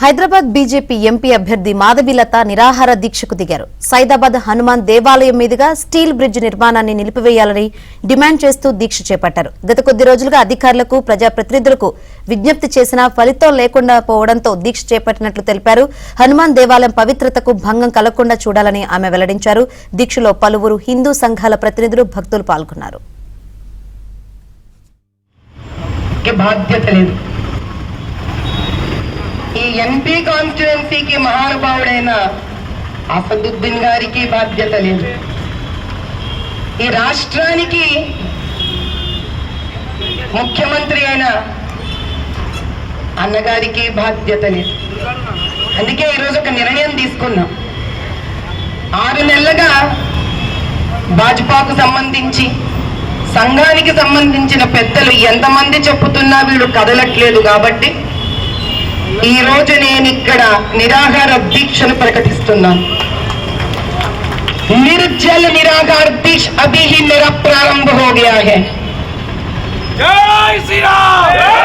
Hyderabad BJP MP అభ్యర్థి మాధవీలత నిరాహార దీక్షకు దిగారు. సైదాబాద్ హనుమాన్ దేవాలయం మీదుగా స్టీల్ బ్రిడ్జ్ నిర్మాణాన్ని నిలిపివేయాలని డిమాండ్ చేస్తూ దీక్ష చేపట్టారు. గత కొద్ది రోజులుగా అధికారులకు, ప్రజాప్రతినిధులకు విజ్ఞప్తి చేసినా ఫలితం లేకుండా పోవడంతో దీక్ష చేపట్టినట్లు తెలిపారు. హనుమాన్ దేవాలయం పవిత్రతకు భంగం కలగకుండా చూడాలని ఆమె వెల్లడించారు. దీక్షలో పలువురు హిందూ సంఘాల ప్రతినిధులు, భక్తులు పాల్గొన్నారు. ఈ ఎంపీ కాన్స్టిట్యుయెన్సీకి మహానుభావుడైన అసదుద్దీన్ గారికి బాధ్యత లేదు. ఈ రాష్ట్రానికి ముఖ్యమంత్రి అయిన అన్నగారికి బాధ్యత లేదు. అందుకే ఈరోజు ఒక నిర్ణయం తీసుకున్నాం. 6 నెలలుగా భాజపాకు సంబంధించి, సంఘానికి సంబంధించిన పెద్దలు ఎంతమంది చెప్పుతున్నా వీడు కదలట్లేదు కాబట్టి ఈ రోజు నేను ఇక్కడ నిరాహార దీక్షను ప్రకటిస్తున్నాను. निर्जल निराहार दीक्षा अभी ही मेरा प्रारंभ हो गया है। जय श्री राम।